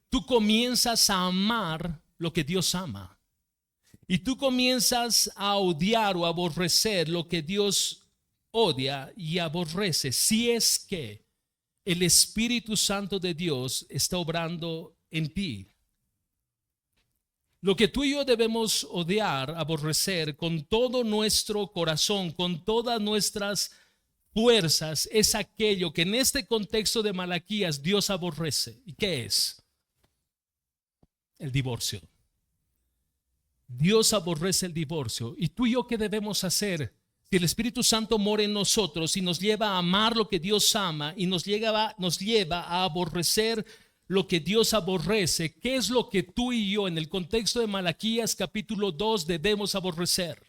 tú comienzas a amar lo que Dios ama, y tú comienzas a odiar o aborrecer lo que Dios odia y aborrece, si es que el Espíritu Santo de Dios está obrando en ti. Lo que tú y yo debemos odiar, aborrecer con todo nuestro corazón, con todas nuestras fuerzas, es aquello que en este contexto de Malaquías Dios aborrece. ¿Y qué es? El divorcio. Dios aborrece el divorcio. ¿Y tú y yo qué debemos hacer? Si el Espíritu Santo mora en nosotros y nos lleva a amar lo que Dios ama y nos lleva a aborrecer lo que Dios aborrece, ¿qué es lo que tú y yo en el contexto de Malaquías capítulo 2 debemos aborrecer?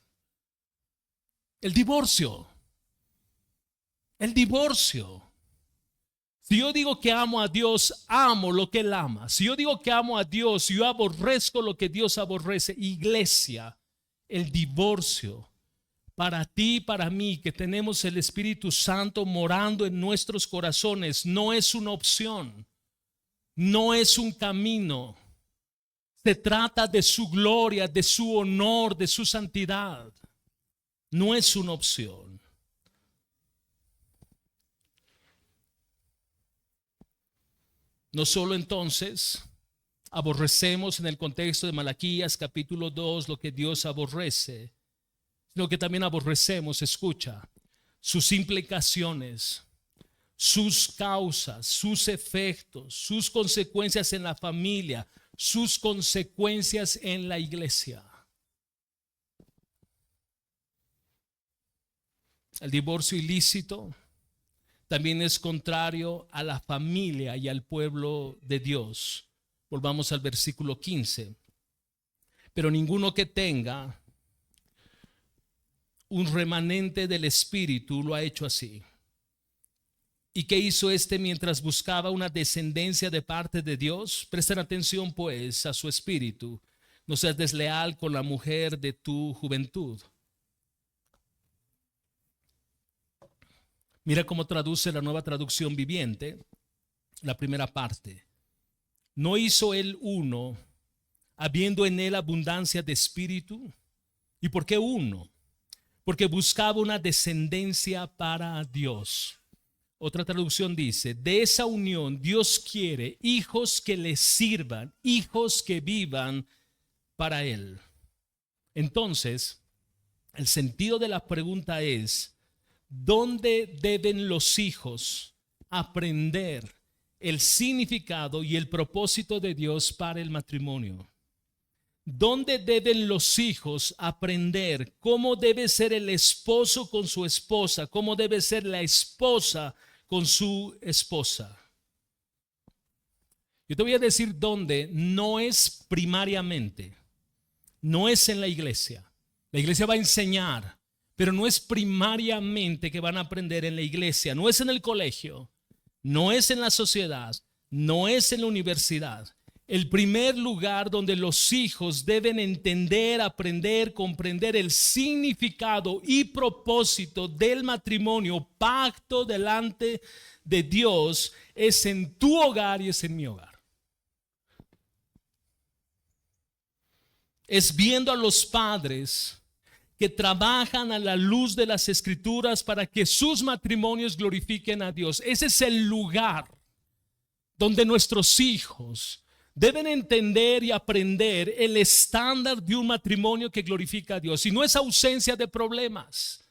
El divorcio. El divorcio. Si yo digo que amo a Dios, amo lo que Él ama. Si yo digo que amo a Dios, yo aborrezco lo que Dios aborrece. Iglesia, El divorcio, para ti y para mí, que tenemos el Espíritu Santo morando en nuestros corazones, no es una opción, no es un camino. Se trata de su gloria, de su honor, de su santidad. No es una opción. No solo entonces aborrecemos en el contexto de Malaquías capítulo 2 lo que Dios aborrece, sino que también aborrecemos, escucha, sus implicaciones, sus causas, sus efectos, sus consecuencias en la familia, sus consecuencias en la iglesia. El divorcio ilícito también es contrario a la familia y al pueblo de Dios. Volvamos al versículo 15. Pero ninguno que tenga un remanente del Espíritu lo ha hecho así. ¿Y qué hizo este mientras buscaba una descendencia de parte de Dios? Presten atención pues a su espíritu. No seas desleal con la mujer de tu juventud. Mira cómo traduce la Nueva Traducción Viviente, la primera parte. ¿No hizo él uno, habiendo en él abundancia de espíritu? ¿Y por qué uno? Porque buscaba una descendencia para Dios. Otra traducción dice, de esa unión Dios quiere hijos que le sirvan, hijos que vivan para él. Entonces, el sentido de la pregunta es, ¿dónde deben los hijos aprender el significado y el propósito de Dios para el matrimonio? ¿Dónde deben los hijos aprender cómo debe ser el esposo con su esposa? ¿Cómo debe ser la esposa con su esposa? Yo te voy a decir dónde. No es primariamente, no es en la iglesia. La iglesia va a enseñar, pero no es primariamente que van a aprender en la iglesia. No es en el colegio, no es en la sociedad, no es en la universidad. El primer lugar donde los hijos deben entender, aprender, comprender el significado y propósito del matrimonio, pacto delante de Dios, es en tu hogar y es en mi hogar. Es viendo a los padres que trabajan a la luz de las Escrituras para que sus matrimonios glorifiquen a Dios. Ese es el lugar donde nuestros hijos deben entender y aprender el estándar de un matrimonio que glorifica a Dios. Y no es ausencia de problemas,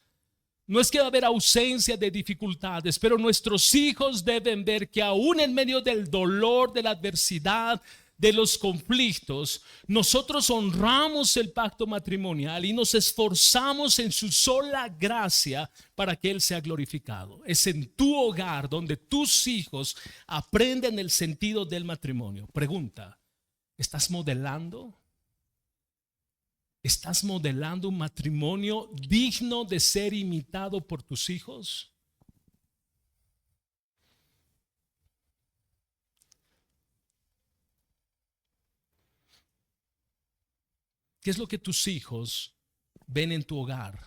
no es que va a haber ausencia de dificultades, pero nuestros hijos deben ver que aún en medio del dolor, de la adversidad, de los conflictos, nosotros honramos el pacto matrimonial y nos esforzamos en su sola gracia para que Él sea glorificado. Es en tu hogar donde tus hijos aprenden el sentido del matrimonio. Pregunta, ¿estás modelando? ¿Estás modelando un matrimonio digno de ser imitado por tus hijos? ¿Qué es lo que tus hijos ven en tu hogar?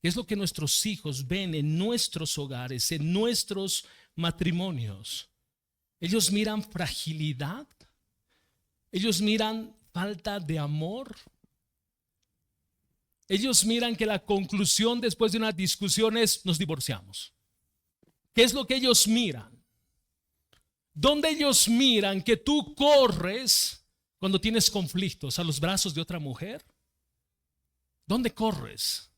¿Qué es lo que nuestros hijos ven en nuestros hogares, en nuestros matrimonios? Ellos miran fragilidad. Ellos miran falta de amor. Ellos miran que la conclusión después de una discusión es nos divorciamos. ¿Qué es lo que ellos miran? ¿Dónde ellos miran que tú corres cuando tienes conflictos? ¿A los brazos de otra mujer? ¿Dónde corres?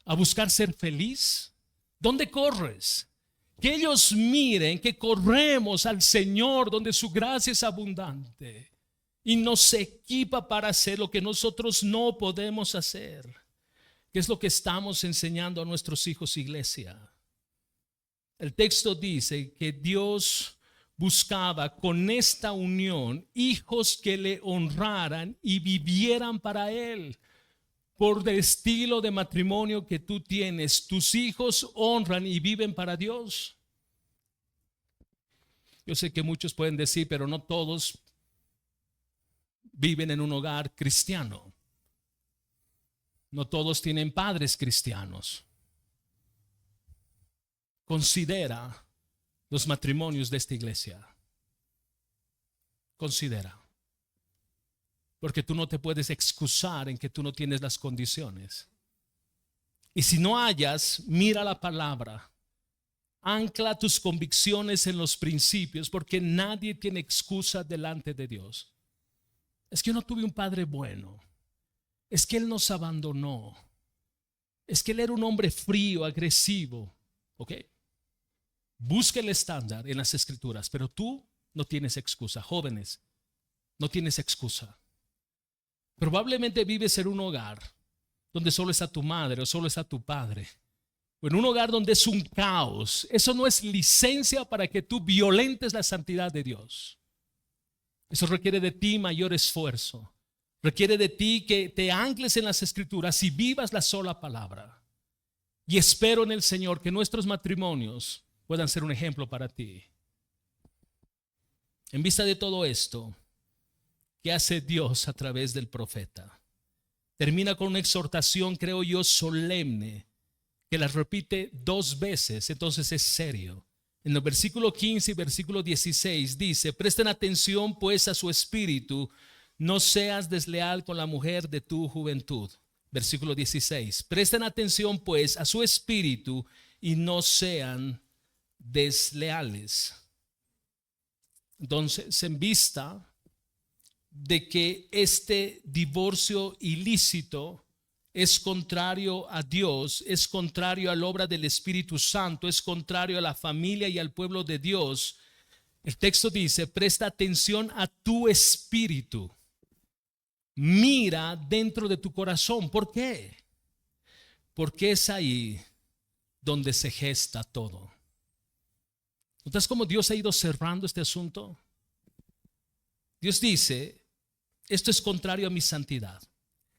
¿A buscar ser feliz? ¿Dónde corres? Que ellos miren que corremos al Señor donde su gracia es abundante y nos equipa para hacer lo que nosotros no podemos hacer. ¿Qué es lo que estamos enseñando a nuestros hijos, iglesia? El texto dice que Dios buscaba con esta unión hijos que le honraran y vivieran para Él. Por el estilo de matrimonio que tú tienes, tus hijos honran y viven para Dios. Yo sé que muchos pueden decir, pero no todos viven en un hogar cristiano. No todos tienen padres cristianos. Considera los matrimonios de esta iglesia. Considera. Porque tú no te puedes excusar en que tú no tienes las condiciones. Y si no hayas, mira la palabra. Ancla tus convicciones en los principios, porque nadie tiene excusa delante de Dios. Es que yo no tuve un padre bueno. Es que Él nos abandonó. Es que Él era un hombre frío, agresivo. ¿Ok? Busca el estándar en las escrituras, pero tú no tienes excusa. Jóvenes, no tienes excusa. Probablemente vives en un hogar donde solo está tu madre o solo está tu padre, o en un hogar donde es un caos. Eso no es licencia para que tú violentes la santidad de Dios. Eso requiere de ti mayor esfuerzo. Requiere de ti que te ancles en las escrituras y vivas la sola palabra. Y espero en el Señor que nuestros matrimonios puedan ser un ejemplo para ti. En vista de todo esto, ¿qué hace Dios a través del profeta? Termina con una exhortación, creo yo, solemne, que la repite 2 veces, entonces es serio. En el versículo 15 y versículo 16 dice: presten atención pues a su espíritu, no seas desleal con la mujer de tu juventud. Versículo 16, presten atención pues a su espíritu y no sean desleales. Entonces, en vista de que este divorcio ilícito es contrario a Dios, es contrario a la obra del Espíritu Santo, es contrario a la familia y al pueblo de Dios, el texto dice: presta atención a tu espíritu, mira dentro de tu corazón. ¿Por qué? Porque es ahí donde se gesta todo. ¿Notas cómo Dios ha ido cerrando este asunto? Dios dice: esto es contrario a mi santidad,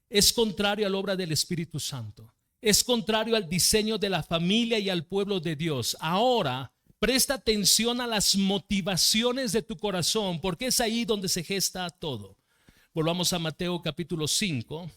es contrario a la obra del Espíritu Santo, es contrario al diseño de la familia y al pueblo de Dios. Ahora presta atención a las motivaciones de tu corazón, porque es ahí donde se gesta todo. Volvamos a Mateo capítulo 5,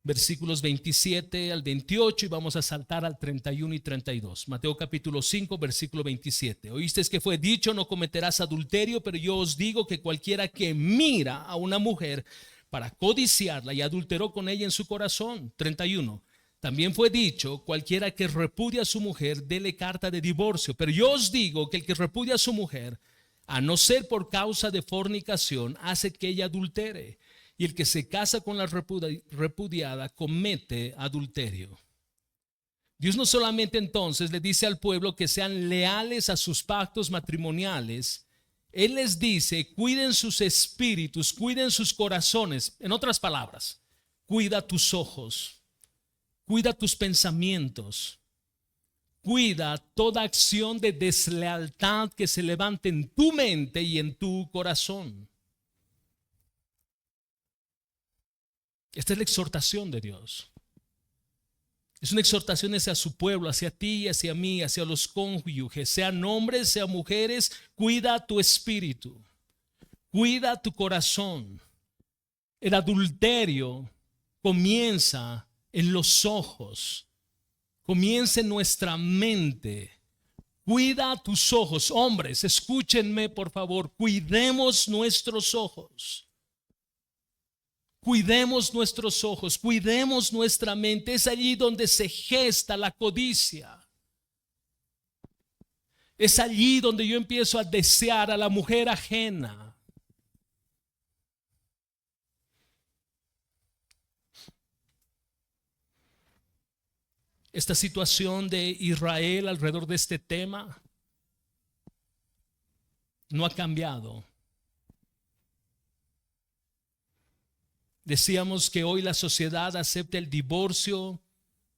versículos 27 al 28, y vamos a saltar al 31 y 32. Mateo capítulo 5, versículo 27. Oísteis que fue dicho: no cometerás adulterio, pero yo os digo que cualquiera que mira a una mujer para codiciarla y adulteró con ella en su corazón. 31. También fue dicho: cualquiera que repudia a su mujer, dele carta de divorcio. Pero yo os digo que el que repudia a su mujer, a no ser por causa de fornicación, hace que ella adultere. Y el que se casa con la repudiada comete adulterio. Dios no solamente entonces le dice al pueblo que sean leales a sus pactos matrimoniales, Él les dice: cuiden sus espíritus, cuiden sus corazones. En otras palabras, cuida tus ojos, cuida tus pensamientos, cuida toda acción de deslealtad que se levante en tu mente y en tu corazón. Esta es la exhortación de Dios. Es una exhortación hacia su pueblo, hacia ti y hacia mí, hacia los cónyuges, sean hombres, sean mujeres. Cuida tu espíritu, cuida tu corazón. El adulterio comienza en los ojos, comienza en nuestra mente. Cuida tus ojos. Hombres, escúchenme por favor, cuidemos nuestros ojos. Cuidemos nuestros ojos, cuidemos nuestra mente. Es allí donde se gesta la codicia. Es allí donde yo empiezo a desear a la mujer ajena. Esta situación de Israel alrededor de este tema no ha cambiado. Decíamos que hoy la sociedad acepta el divorcio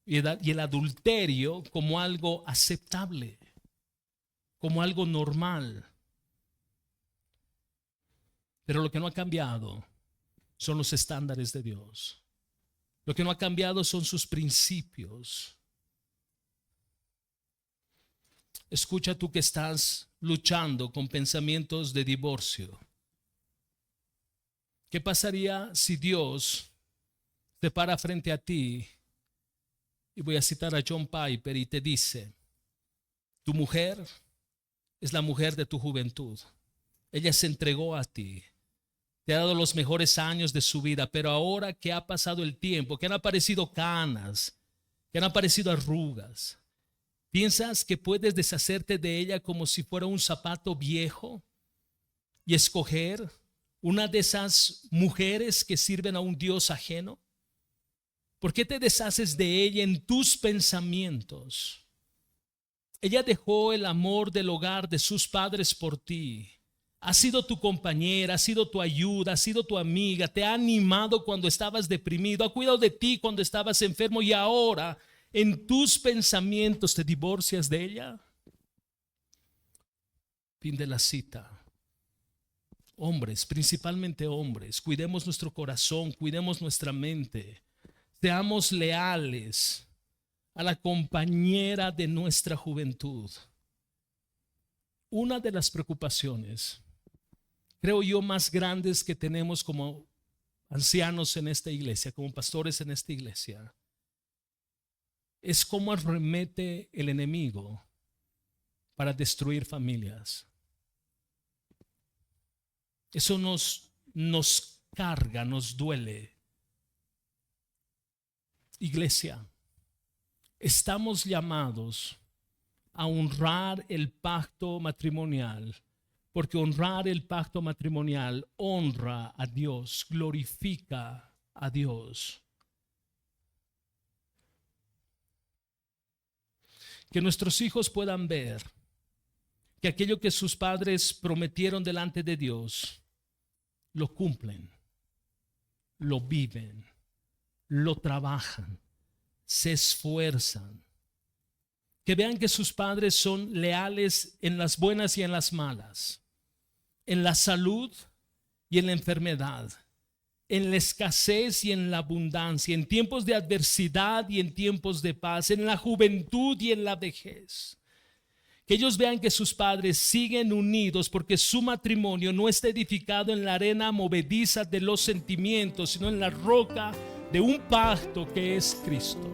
y el adulterio como algo aceptable, como algo normal. Pero lo que no ha cambiado son los estándares de Dios. Lo que no ha cambiado son sus principios. Escucha, tú que estás luchando con pensamientos de divorcio. ¿Qué pasaría si Dios se para frente a ti y voy a citar a John Piper y te dice: tu mujer es la mujer de tu juventud. Ella se entregó a ti, te ha dado los mejores años de su vida, pero ahora que ha pasado el tiempo, que han aparecido canas, que han aparecido arrugas, ¿piensas que puedes deshacerte de ella como si fuera un zapato viejo y escoger una de esas mujeres que sirven a un Dios ajeno? ¿Por qué te deshaces de ella en tus pensamientos? Ella dejó el amor del hogar de sus padres por ti. Ha sido tu compañera, ha sido tu ayuda, ha sido tu amiga, te ha animado cuando estabas deprimido, ha cuidado de ti cuando estabas enfermo, y ahora en tus pensamientos te divorcias de ella. Fin de la cita. Hombres, principalmente hombres, cuidemos nuestro corazón, cuidemos nuestra mente, seamos leales a la compañera de nuestra juventud. Una de las preocupaciones, creo yo, más grandes que tenemos como ancianos en esta iglesia, como pastores en esta iglesia, es cómo arremete el enemigo para destruir familias. Eso nos carga, nos duele. Iglesia, estamos llamados a honrar el pacto matrimonial, porque honrar el pacto matrimonial honra a Dios, glorifica a Dios. Que nuestros hijos puedan ver que aquello que sus padres prometieron delante de Dios, lo cumplen, lo viven, lo trabajan, se esfuerzan. Que vean que sus padres son leales en las buenas y en las malas, en la salud y en la enfermedad, en la escasez y en la abundancia, en tiempos de adversidad y en tiempos de paz, en la juventud y en la vejez. Que ellos vean que sus padres siguen unidos, porque su matrimonio no está edificado en la arena movediza de los sentimientos, sino en la roca de un pacto que es Cristo.